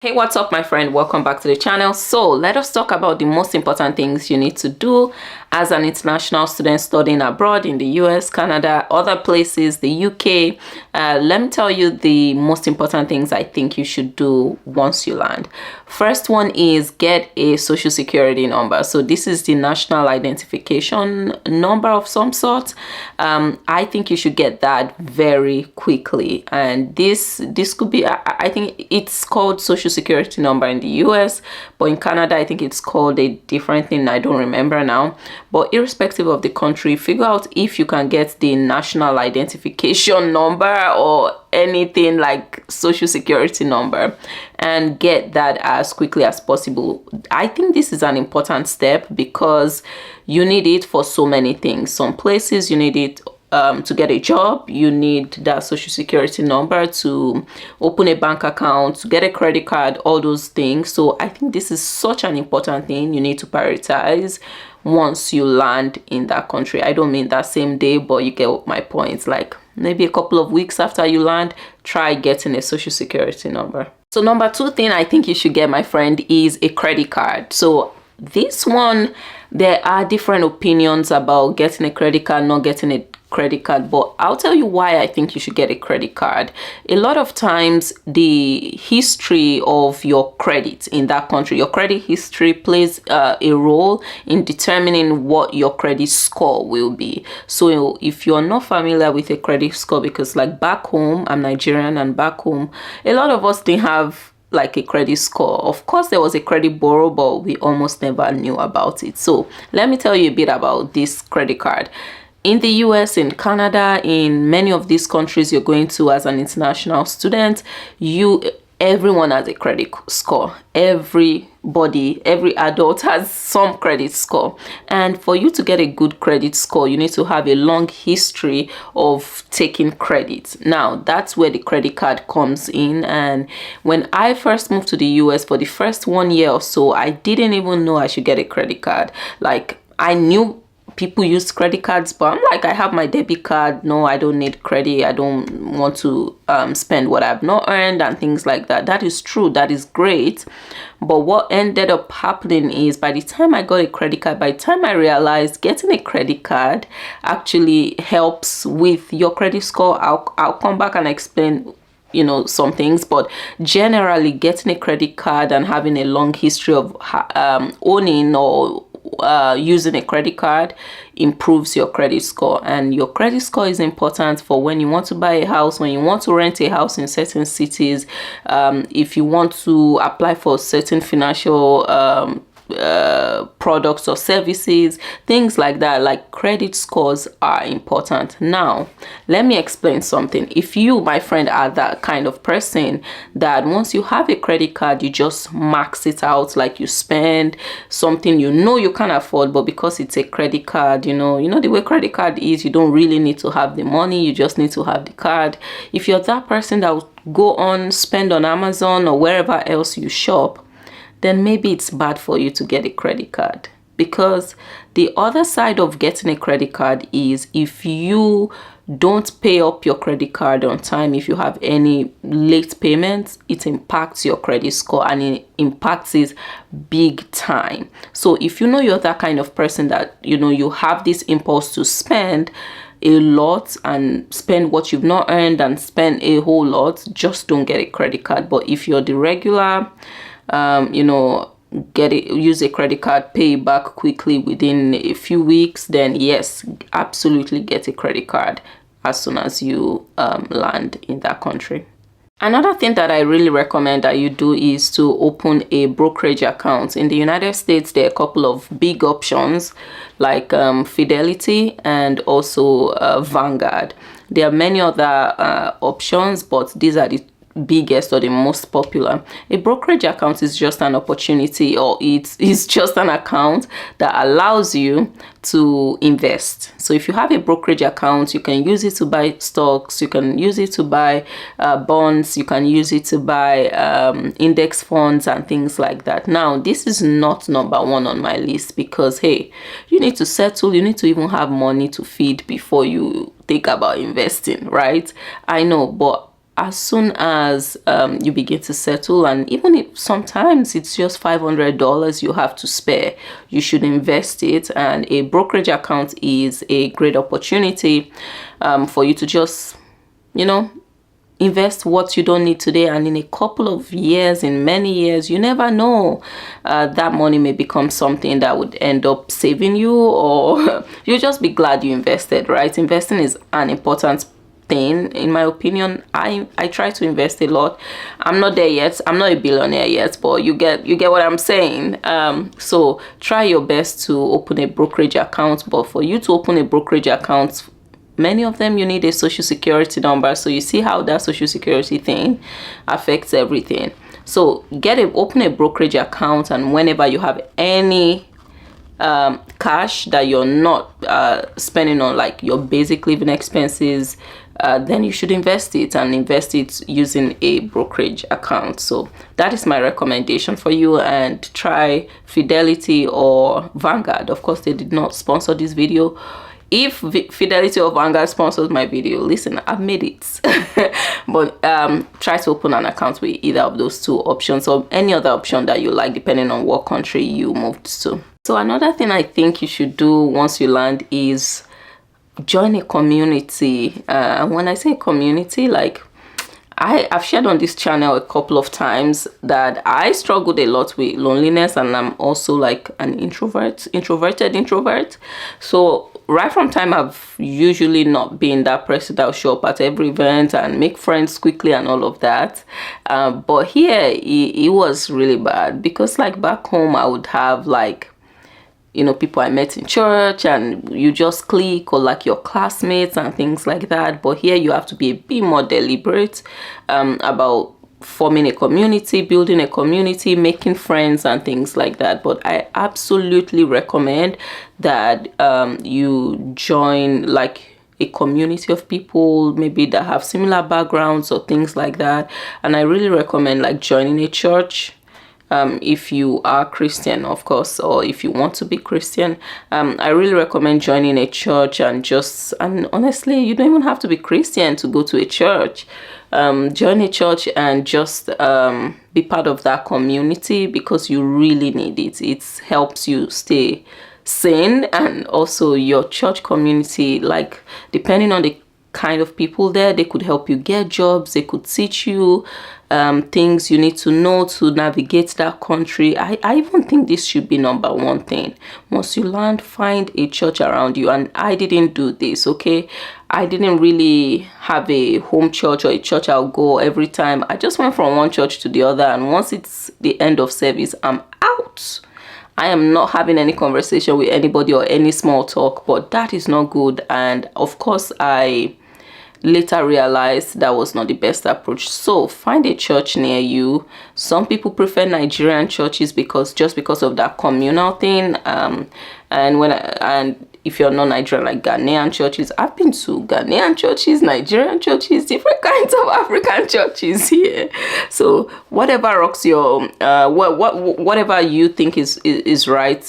Hey, what's up, my friend? Welcome back to the channel. So let us talk about the most important things you need to do as an international student studying abroad in the US, Canada, other places, the UK. Let me tell you the most important things I think you should do once you land. First one is get a social security number. So this is the national identification number of some sort. I think you should get that very quickly. And this could be, I think it's called social security number in the US, but in Canada I think it's called a different thing. I don't remember now, but irrespective of the country, figure out if you can get the national identification number or anything like social security number and get that as quickly as possible. I think this is an important step because you need it for so many things. Some places you need it to get a job, you need that social security number to open a bank account, to get a credit card, all those things. So I think this is such an important thing you need to prioritize once you land in that country. I don't mean that same day, but you get my point. Like maybe a couple of weeks after you land, try getting a social security number. So number two thing I think you should get, my friend, is a credit card. So this one, there are different opinions about getting a credit card, not getting a credit card, but I'll tell you why I think you should get a credit card. A lot of times the history of your credit in that country, your credit history plays a role in determining what your credit score will be. So if you're not familiar with a credit score, because like back home, I'm Nigerian, and back home a lot of us didn't have like a credit score. Of course there was a credit bureau, but we almost never knew about it. So let me tell you a bit about this credit card. In the US, in Canada, in many of these countries you're going to as an international student, everyone has a credit score. Everybody, every adult has some credit score. And for you to get a good credit score, you need to have a long history of taking credit. Now, that's where the credit card comes in. And when I first moved to the US, for the first 1 year or so, I didn't even know I should get a credit card. Like, I knew people use credit cards, but I'm like, I have my debit card. No, I don't need credit. I don't want to spend what I've not earned and things like that. That is true. That is great. But what ended up happening is by the time I got a credit card, by the time I realized getting a credit card actually helps with your credit score. I'll come back and explain some things, but generally getting a credit card and having a long history of owning or using a credit card improves your credit score. And your credit score is important for when you want to buy a house, when you want to rent a house in certain cities, if you want to apply for certain financial products or services, things like that. Like credit scores are important. Now let me explain something. If you, my friend, are that kind of person that once you have a credit card you just max it out, like you spend something you can afford, but because it's a credit card, you know the way credit card is, you don't really need to have the money, you just need to have the card. If you're that person that will go on spend on Amazon or wherever else you shop, then maybe it's bad for you to get a credit card. Because the other side of getting a credit card is if you don't pay up your credit card on time, if you have any late payments, it impacts your credit score, and it impacts it big time. So if you're that kind of person that you have this impulse to spend a lot and spend what you've not earned and spend a whole lot, just don't get a credit card. But if you're the regular, use a credit card, pay back quickly within a few weeks, then yes, absolutely get a credit card as soon as you land in that country. Another thing that I really recommend that you do is to open a brokerage account. In the United States, there are a couple of big options like Fidelity and also Vanguard. There are many other options, but these are the biggest or the most popular. A brokerage account is just an opportunity, or it's just an account that allows you to invest. So if you have a brokerage account, you can use it to buy stocks, you can use it to buy bonds, you can use it to buy index funds and things like that. Now, this is not number one on my list because, hey, you need to settle, you need to even have money to feed before you think about investing, right? I know, but as soon as you begin to settle, and even if sometimes it's just $500 you have to spare, you should invest it. And a brokerage account is a great opportunity for you to just, you know, invest what you don't need today, and in a couple of years, in many years, you never know, that money may become something that would end up saving you, or you'll just be glad you invested, right? Investing is an important thing, in my opinion. I try to invest a lot. I'm not there yet. I'm not a billionaire yet, but you get what I'm saying. So try your best to open a brokerage account. But for you to open a brokerage account, many of them, you need a social security number. So you see how that social security thing affects everything. So open a brokerage account, and whenever you have any cash that you're not spending on like your basic living expenses, then you should invest it, and invest it using a brokerage account. So that is my recommendation for you. And try Fidelity or Vanguard. Of course, they did not sponsor this video. If Fidelity or Vanguard sponsors my video, listen, I've made it. But try to open an account with either of those two options, or any other option that you like, depending on what country you moved to. So another thing I think you should do once you land is join a community. And when I say community, like I've shared on this channel a couple of times that I struggled a lot with loneliness, and I'm also like an introverted introvert. So right from time, I've usually not been that person that will show up at every event and make friends quickly and all of that. But here it was really bad, because like back home I would have like, you know, people I met in church, and you just click, or like your classmates and things like that. But here you have to be a bit more deliberate about forming a community, building a community, making friends and things like that. But I absolutely recommend that you join like a community of people maybe that have similar backgrounds or things like that. And I really recommend like joining a church. If you are Christian, of course, or if you want to be Christian, I really recommend joining a church. And honestly, you don't even have to be Christian to go to a church. Join a church and just be part of that community, because you really need it. It helps you stay sane. And also your church community, like depending on the kind of people there, they could help you get jobs, they could teach you things you need to know to navigate that country. I even think this should be number one thing. Once you land, find a church around you. And I didn't do this, okay? I didn't really have a home church or a church I'll go every time. I just went from one church to the other, and once it's the end of service, I'm out. I am not having any conversation with anybody or any small talk, but that is not good. And of course, I later realized that was not the best approach. So find a church near you. Some people prefer Nigerian churches because of that communal thing. And if you're not Nigerian, like Ghanaian churches, I've been to Ghanaian churches, Nigerian churches, different kinds of African churches here. So whatever rocks your whatever you think is right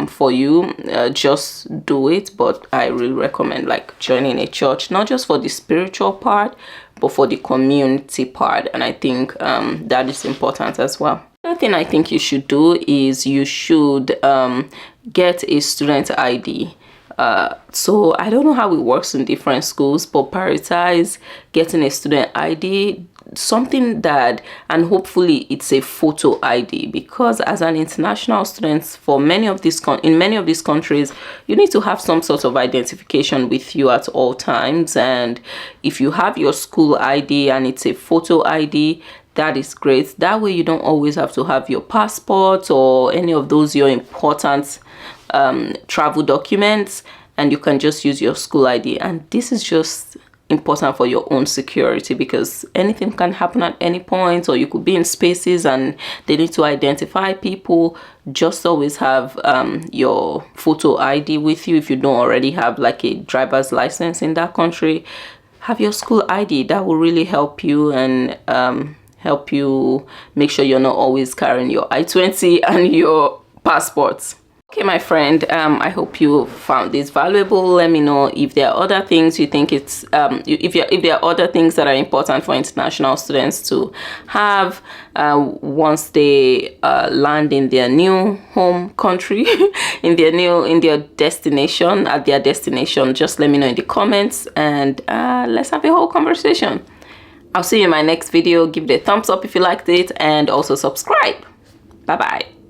for you, just do it. But I really recommend like joining a church, not just for the spiritual part, but for the community part. And I think that is important as well. Another thing I think you should do is you should get a student ID. So I don't know how it works in different schools, but prioritize getting a student ID, something that, and hopefully it's a photo ID, because as an international student, for many of these in many of these countries, you need to have some sort of identification with you at all times. And if you have your school ID and it's a photo ID, that is great. That way you don't always have to have your passport or any of those your important travel documents, and you can just use your school ID. And this is just important for your own security, because anything can happen at any point, or you could be in spaces and they need to identify people. Just always have your photo ID with you. If you don't already have like a driver's license in that country, have your school ID. That will really help you, and help you make sure you're not always carrying your I-20 and your passports. Okay, my friend, I hope you found this valuable. Let me know if there are other things you think it's if there are other things that are important for international students to have once they land in their new home country, in their destination, at their destination. Just let me know in the comments, and let's have a whole conversation. I'll see you in my next video. Give it a thumbs up if you liked it, and also subscribe. Bye bye.